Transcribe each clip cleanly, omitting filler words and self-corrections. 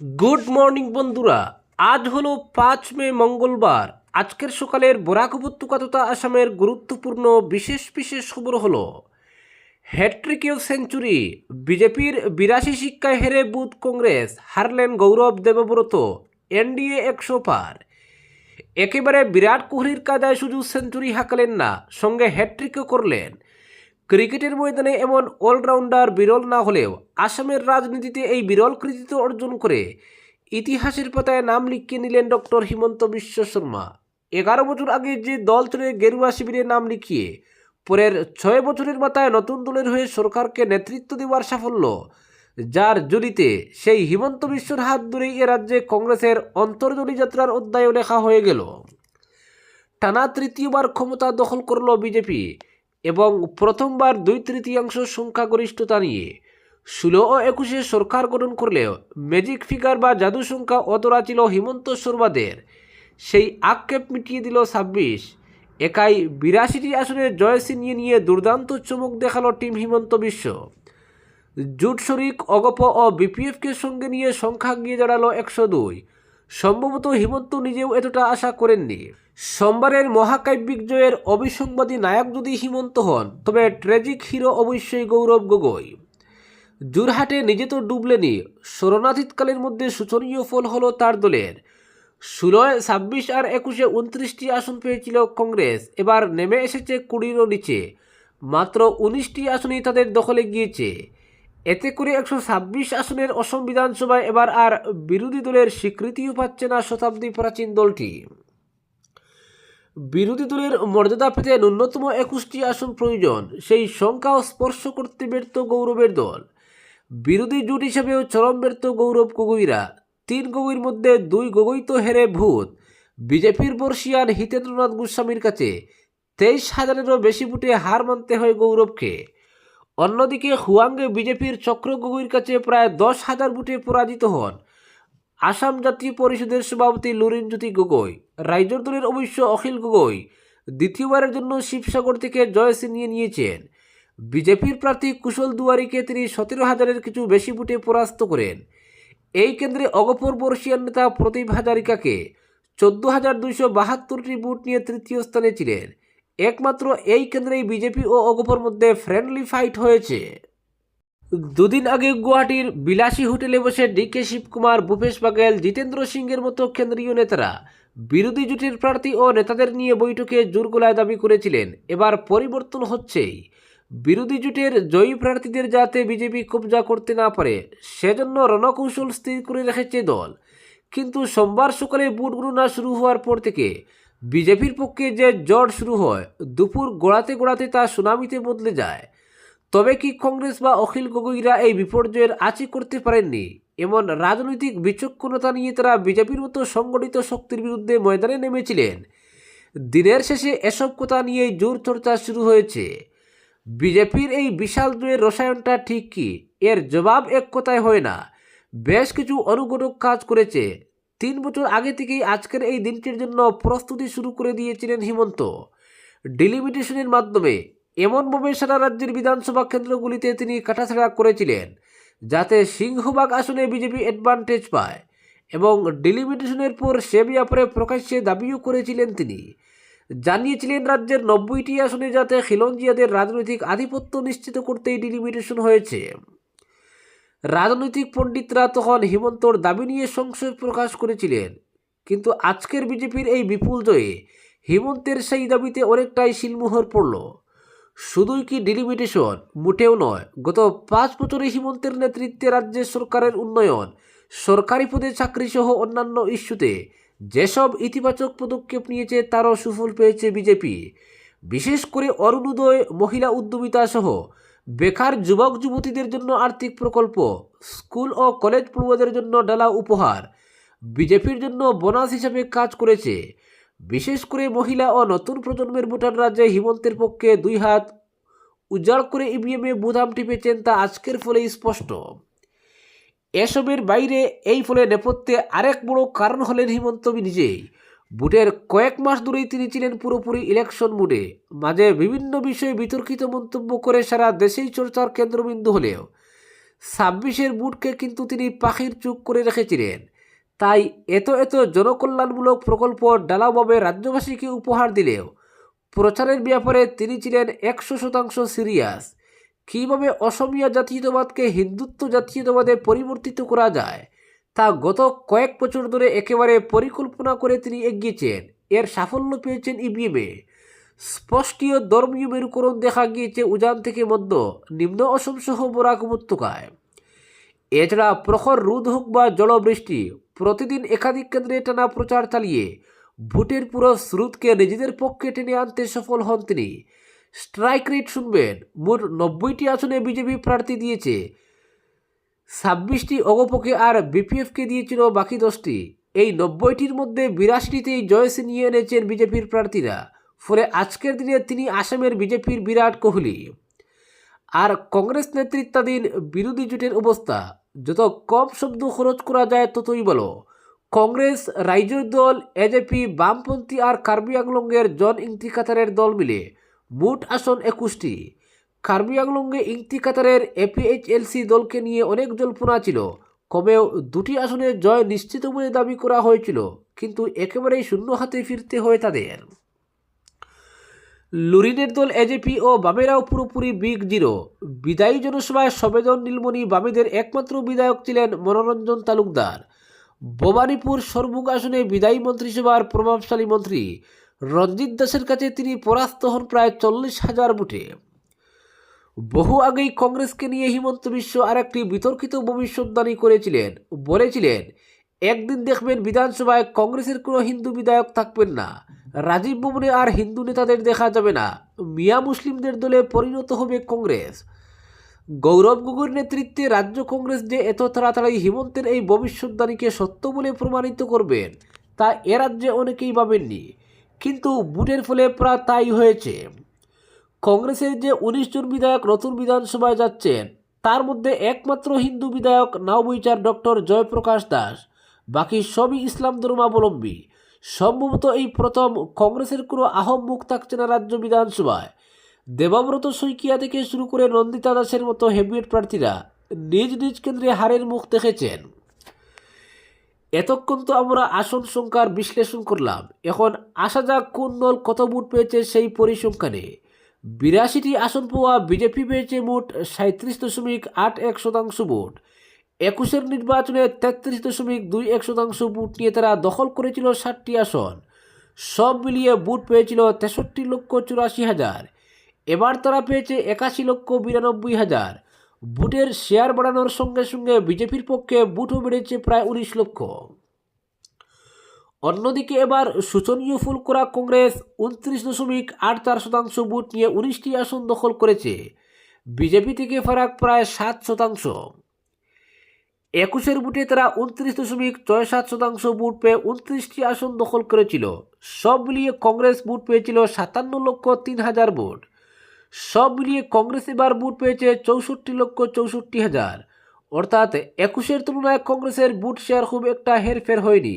Good morning বন্ধুরা। আজ হলো 5 মে মঙ্গলবার। আজকের সকালের বরাক উপত্যকা তথা আসামের গুরুত্বপূর্ণ বিশেষ বিশেষ খবর হলো হ্যাট্রিকেও সেঞ্চুরি, বিজেপির 82 শিক্ষায় হেরে বুথ কংগ্রেস, হারলেন গৌরব দেবব্রত, এনডিএ 100 পার। একেবারে বিরাট কোহলির কাদায় শুধু সেঞ্চুরি হাঁকালেন না, সঙ্গে হ্যাট্রিকও করলেন। ক্রিকেটের ময়দানে এমন অলরাউন্ডার বিরল না হলেও আসামের রাজনীতিতে এই বিরল কৃতিত্ব অর্জন করে ইতিহাসের পাতায় নাম লিখিয়ে নিলেন ডক্টর হিমন্ত বিশ্ব শর্মা। 11 বছর আগে যে দল ছেড়ে গেরুয়া শিবিরে নাম লিখিয়ে পরের 6 বছরের মাথায় নতুন দলের হয়ে সরকারকে নেতৃত্ব দেওয়ার সাফল্য, যার জড়িতে সেই হিমন্ত বিশ্বর হাত ধরেই এ রাজ্যে কংগ্রেসের অন্তর্দলী যাত্রার অধ্যায় লেখা হয়ে গেল। টানা তৃতীয়বার ক্ষমতা দখল করল বিজেপি এবং প্রথমবার 2/3 সংখ্যাগরিষ্ঠতা নিয়ে 16 ও 21 সরকার গঠন করলেও ম্যাজিক ফিগার বা জাদু সংখ্যা অতরা ছিল হিমন্ত শর্মাদের। সেই আক্ষেপ মিটিয়ে দিল 26। একাই 82টি আসনে জয় ছিনিয়ে নিয়ে দুর্দান্ত চমক দেখালো টিম হিমন্ত বিশ্ব। জোট শরিক অগপ ও বিপিএফকে সঙ্গে নিয়ে সংখ্যা গিয়ে দাঁড়ালো 102। সম্ভবত হিমন্ত নিজেও এতটা আশা করেননি। সোমবারের মহাকাব্যিক জয়ের অবিসংবাদী নায়ক যদি হিমন্ত হন, তবে ট্র্যাজিক হিরো অবশ্যই গৌরব গগৈ। জোরহাটে নিজে তো ডুবলেনি, শরণার্থীকালের মধ্যে শোচনীয় ফল হলো তার দলের। 16, 26 আর 21 29টি আসন পেয়েছিল কংগ্রেস, এবার নেমে এসেছে 20-ও নিচে। মাত্র 19টি আসনই তাদের দখলে গিয়েছে। এতে করে 126 আসনের অসম বিধানসভায় এবার আর বিরোধী দলের স্বীকৃতিও পাচ্ছে না শতাব্দী প্রাচীন দলটি। বিরোধী দলের মর্যাদা পেতে ন্যূনতম 21টি আসন প্রয়োজন, সেই সংখ্যাও স্পর্শ করতে ব্যর্থ গৌরবের দল। বিরোধী জোট হিসেবেও চরম ব্যর্থ গৌরব গগৈরা। 3 গগৈর মধ্যে 2 গগৈ তো হেরে ভূত। বিজেপির বর্ষিয়ান হিতেন্দ্রনাথ গোস্বামীর কাছে 23,000-এরও বেশি ভোটে হার মানতে হয় গৌরবকে। অন্যদিকে হুয়াংয়ে বিজেপির চক্র গগৈর কাছে প্রায় 10,000 ভোটে পরাজিত হন আসাম জাতীয় পরিষদের সভাপতি লুরিনজ্যোতি গগৈ। রাইজর দলের অবশ্য অখিল গগৈ দ্বিতীয়বারের জন্য শিবসাগর থেকে জয় ছিনিয়ে নিয়েছেন। বিজেপির প্রার্থী কুশল দুয়ারিকে তিনি 17,000-এর কিছু বেশি ভোটে পরাস্ত করেন। এই কেন্দ্রে অগপর বর্ষিয়ান নেতা প্রদীপ হাজারিকাকে 14,272টি ভোট নিয়ে তৃতীয় স্থানে ছিলেন। একমাত্র এই কেন্দ্রেই বিজেপি ও অগপর মধ্যে ফ্রেন্ডলি ফাইট হয়েছে। দুদিন আগে গুয়াহাটির বিলাসী হোটেলে বসে ডিকে শিবকুমার, ভূপেশ বাঘেল, জিতেন্দ্র সিংয়ের মতো কেন্দ্রীয় নেতারা বিরোধী জোটের প্রার্থী ও নেতাদের নিয়ে বৈঠকে জোর গলায় দাবি করেছিলেন, এবার পরিবর্তন হচ্ছেই। বিরোধী জোটের জয়ী প্রার্থীদের যাতে বিজেপি কবজা করতে না পারে, সেজন্য রণকৌশল স্থির করে রেখেছে দল। কিন্তু সোমবার সকালে ভোট গণনা শুরু হওয়ার পর থেকে বিজেপির পক্ষে যে জট শুরু হয়, দুপুর গড়াতে গড়াতে তা সুনামিতে বদলে যায়। তবে কি কংগ্রেস বা অখিল গগৈরা এই বিপর্যয়ের আঁচি করতে পারেননি? এমন রাজনৈতিক বিচক্ষণতা নিয়ে তারা বিজেপির মতো সংগঠিত শক্তির বিরুদ্ধে ময়দানে নেমেছিলেন। দিনের শেষে এসব কথা নিয়েই জোর চর্চা শুরু হয়েছে। বিজেপির এই বিশাল জয়ের রসায়নটা ঠিক কি, এর জবাব এক কথায় হয় না। বেশ কিছু অনুঘটক কাজ করেছে। 3 বছর আগে থেকেই আজকের এই দিনটির জন্য প্রস্তুতি শুরু করে দিয়েছিলেন হিমন্ত। ডিলিমিটেশনের মাধ্যমে এমনভাবে সারা রাজ্যের বিধানসভা কেন্দ্রগুলিতে তিনি কাটাছাড়া করেছিলেন যাতে সিংহভাগ আসনে বিজেপি অ্যাডভান্টেজ পায়, এবং ডিলিমিটেশনের পর সে ব্যাপারে প্রকাশ্যে দাবিও করেছিলেন তিনি। জানিয়েছিলেন রাজ্যের 90টি আসনে যাতে খিলঞ্জিয়াদের রাজনৈতিক আধিপত্য নিশ্চিত করতেই ডিলিমিটেশন হয়েছে। রাজনৈতিক পণ্ডিতরা তখন হিমন্তর দাবি নিয়ে সংশয় প্রকাশ করেছিলেন, কিন্তু আজকের বিজেপির এই বিপুল জয়ে হিমন্তের সেই দাবিতে অনেকটাই শিলমোহর পড়ল। শুধুই কি ডিলিমিটেশন? মোটেও নয়। গত 5 বছরে হিমন্তের নেতৃত্বে রাজ্যের সরকারের উন্নয়ন, সরকারি পদে চাকরি সহ অন্যান্য ইস্যুতে যেসব ইতিবাচক পদক্ষেপ নিয়েছে তারও সুফল পেয়েছে বিজেপি। বিশেষ করে অরুণোদয়, মহিলা উদ্যমিতা সহ বেকার যুবক যুবতীদের জন্য আর্থিক প্রকল্প, স্কুল ও কলেজ পড়ুয়াদের জন্য ডালা উপহার বিজেপির জন্য বোনাস হিসেবে কাজ করেছে। বিশেষ করে মহিলা ও নতুন প্রজন্মের ভোটাররা যে হিমন্তের পক্ষে 2 হাত উজাড় করে ইভিএমে বোতাম টিপেছেন তা আজকের ফলেই স্পষ্ট। এসবের বাইরে এই ফলে নেপথ্যে আরেক বড় কারণ হলেন হিমন্ত নিজেই। ভোটের কয়েক মাস ধরেই তিনি ছিলেন পুরোপুরি ইলেকশন মুডে। মাঝে বিভিন্ন বিষয়ে বিতর্কিত মন্তব্য করে সারা দেশেই চর্চার কেন্দ্রবিন্দু হলেও ছাব্বিশের বুটকে কিন্তু তিনি পাখির চুপ করে রেখেছিলেন। তাই এত এত জনকল্যাণমূলক প্রকল্প ডালাভাবে রাজ্যবাসীকে উপহার দিলেও প্রচারের ব্যাপারে তিনি ছিলেন 100% সিরিয়াস। কীভাবে অসমীয়া জাতীয়তাবাদকে হিন্দুত্ব জাতীয়তাবাদে পরিবর্তিত করা যায় তা গত কয়েক বছর ধরে একেবারে পরিকল্পনা করে তিনি এগিয়েছেন। এর সাফল্য পেয়েছেন ইভিএমে। স্পষ্টীয় ধর্মীয় মেরুকরণ দেখা গিয়েছে উজান থেকে মধ্য নিম্ন অসম সহ বরাক উপত্যকায়। এছাড়া প্রখর রোদ হোক বা জলবৃষ্টি, প্রতিদিন একাধিক কেন্দ্রে টানা প্রচার চালিয়ে ভোটের পুরো স্রোতকে নিজেদের পক্ষে টেনে আনতে সফল হন তিনি। স্ট্রাইক রেট শুনবেন, মোট 90টি আসনে বিজেপি প্রার্থী দিয়েছে, 26টি অগপকে আর বিপিএফকে দিয়েছিল বাকি 10টি। এই 90টির মধ্যে 82টিতেই জয় ছিনিয়ে এনেছেন বিজেপির প্রার্থীরা। ফলে আজকের দিনে তিনি আসামের বিজেপির বিরাট কোহলি। আর কংগ্রেস নেতৃত্বাধীন বিরোধী জোটের অবস্থা, যত কম শব্দ খরচ করা যায় ততই ভালো। কংগ্রেস, রাইজোর দল, এজেপি, বামপন্থী আর কার্বি আংলংয়ের জন ইংতি কাতারের দল মিলে মোট আসন 21টি। কার্বি আংলংয়ে ইংতি কাতারের এপিএইচএলসি দলকে নিয়ে অনেক জল্পনা ছিল। কমেও 2টি আসনে জয় নিশ্চিত বলে দাবি করা হয়েছিল, কিন্তু একেবারেই শূন্য হাতে ফিরতে হয় তাদের। লুরিনের দল এজেপি ও বামেরাও পুরোপুরি বিগ জিরো। বিদায়ী জনসভায় সবেদন নীলমণি বামেদের একমাত্র বিধায়ক ছিলেন মনোরঞ্জন তালুকদার। ভবানীপুর সরবুগ আসনে বিদায়ী মন্ত্রিসভার প্রভাবশালী মন্ত্রী রঞ্জিত দাসের কাছে তিনি পরাস্ত হন প্রায় 40,000 ভোটে। বহু আগেই কংগ্রেসকে নিয়ে হিমন্ত বিশ্ব আরেকটি বিতর্কিত ভবিষ্যৎবাণী করেছিলেন। বলেছিলেন, একদিন দেখবেন বিধানসভায় কংগ্রেসের কোনো হিন্দু বিধায়ক থাকবেন না, রাজীব ভবনে আর হিন্দু নেতাদের দেখা যাবে না, মিয়া মুসলিমদের দলে পরিণত হবে কংগ্রেস। গৌরব গগৈর নেতৃত্বে রাজ্য কংগ্রেস যে এত তাড়াতাড়ি হিমন্তের এই ভবিষ্যৎবাণীকে সত্য বলে প্রমাণিত করবেন তা এ রাজ্যে অনেকেই ভাবেননি, কিন্তু ভোটের ফলে প্রায় তাই হয়েছে। কংগ্রেসের যে 19 জন বিধায়ক নতুন বিধানসভায় যাচ্ছেন তার মধ্যে একমাত্র হিন্দু বিধায়ক নাওবৈচার ডক্টর জয়প্রকাশ দাস, বাকি সবই ইসলাম ধর্মাবলম্বী। সম্ভবত এই প্রথম কংগ্রেসের কোনো আহম মুখ থাকছে না রাজ্য বিধানসভায়। দেবাব্রত শইকিয়া থেকে শুরু করে নন্দিতা দাসের মতো হেভিওয়েট প্রার্থীরা নিজ নিজ কেন্দ্রে হারের মুখ দেখেছেন। এতক্ষণ তো আমরা আসন সংখ্যার বিশ্লেষণ করলাম, এখন আসা যাক কোন দল কত ভোট পেয়েছে সেই পরিসংখ্যানে। 82টি আসন পাওয়া বিজেপি পেয়েছে মোট 37.81% ভোট। 21-এর নির্বাচনে 33.21% ভোট নিয়ে তারা দখল করেছিল 60টি আসন। সব মিলিয়ে ভোট পেয়েছিল 63,84,000। এবার তারা পেয়েছে 81,92,000। ভোটের শেয়ার বাড়ানোর সঙ্গে সঙ্গে বিজেপির পক্ষে ভোটও বেড়েছে প্রায় 19 লক্ষ। অন্যদিকে এবার শোচনীয় ফুল করা কংগ্রেস 29.84% ভোট নিয়ে 19টি আসন দখল করেছে। বিজেপি থেকে ফারাক প্রায় 7%। 21-এর ভোটে তারা 29.67% ভোট পেয়ে 29টি আসন দখল করেছিল। সব মিলিয়ে কংগ্রেস ভোট পেয়েছিল 57,03,000 ভোট। সব মিলিয়ে কংগ্রেস এবার ভোট পেয়েছে 64,64,000। অর্থাৎ 21-এর তুলনায় কংগ্রেসের ভোট শেয়ার খুব একটা হেরফের হয়নি।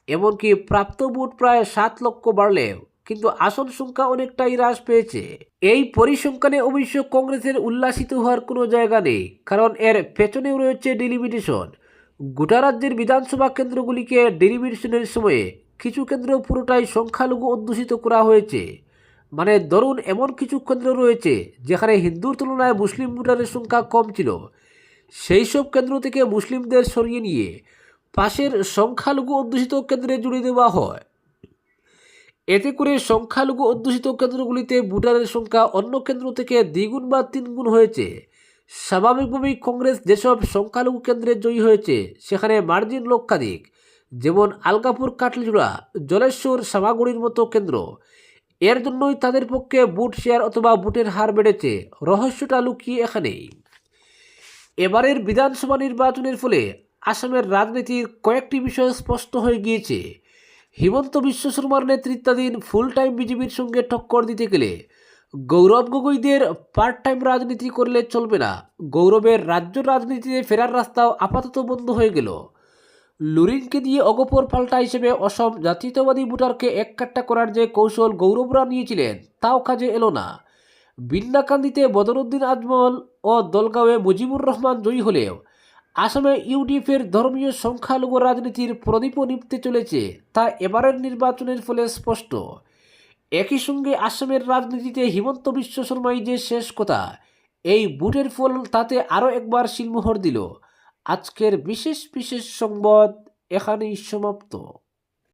এমনকি প্রাপ্ত ভোট প্রায় 7 লক্ষ বাড়লেও কিন্তু আসন সংখ্যা অনেকটাই হ্রাস পেয়েছে। এই পরিসংখ্যানে অবশ্য কংগ্রেসের উল্লাসিত হওয়ার কোনো জায়গা নেই, কারণ এর পেছনেও রয়েছে ডেলিমিটেশন। গোটা রাজ্যের বিধানসভা কেন্দ্রগুলিকে ডেলিমিটেশনের সময়ে কিছু কেন্দ্র পুরোটাই সংখ্যালঘু অধ্যুষিত করা হয়েছে। মানে ধরুন, এমন কিছু কেন্দ্র রয়েছে যেখানে হিন্দুর তুলনায় মুসলিম ভোটারের সংখ্যা কম ছিল, সেই সব কেন্দ্র থেকে মুসলিমদের সরিয়ে নিয়ে পাশের সংখ্যালঘু অধ্যুষিত কেন্দ্রে জুড়ে দেওয়া হয়। এতে করে সংখ্যালঘু অধ্যুষিত কেন্দ্রগুলিতে ভোটারের সংখ্যা অন্য কেন্দ্র থেকে দ্বিগুণ বা তিনগুণ হয়েছে। স্বাভাবিকভাবেই কংগ্রেস যেসব সংখ্যালঘু কেন্দ্রে জয়ী হয়েছে সেখানে মার্জিন লক্ষাধিক, যেমন আলগাপুর, কাটলিজোড়া, জলেশ্বর, সামাগুড়ির মতো কেন্দ্র। এর জন্যই তাদের পক্ষে ভোট শেয়ার অথবা ভোটের হার বেড়েছে। রহস্যটা লুকিয়ে এখানেই। এবারের বিধানসভা নির্বাচনের ফলে আসামের রাজনীতির কয়েকটি বিষয় স্পষ্ট হয়ে গিয়েছে। হিমন্ত বিশ্ব শর্মার নেতৃত্বাধীন ফুল টাইম বিজেপির সঙ্গে টক্কর দিতে গেলে গৌরব গগৈদের পার্ট টাইম রাজনীতি করলে চলবে না। গৌরবের রাজ্য রাজনীতিতে ফেরার রাস্তাও আপাতত বন্ধ হয়ে গেল। লুরিনকে দিয়ে অগপর পাল্টা হিসেবে অসম জাতীয়তাবাদী ভোটারকে এককাট্টা করার যে কৌশল গৌরবরা নিয়েছিলেন তাও কাজে এলো না। বিল্লাকান্দিতে বদরুদ্দিন আজমল ও দলগাঁওয়ে মুজিবুর রহমান জয়ী হলেও আসামে ইউডিএফের ধর্মীয় সংখ্যালঘু রাজনীতির প্রদীপও নিভতে চলেছে তা এবারের নির্বাচনের ফলে স্পষ্ট। একই সঙ্গে আসামের রাজনীতিতে হিমন্ত বিশ্ব শর্মাই যে শেষ কথা, এই ভোটের ফল তাতে আরও একবার সিলমোহর দিল। আজকের বিশেষ সংবাদ এখানেই সমাপ্ত।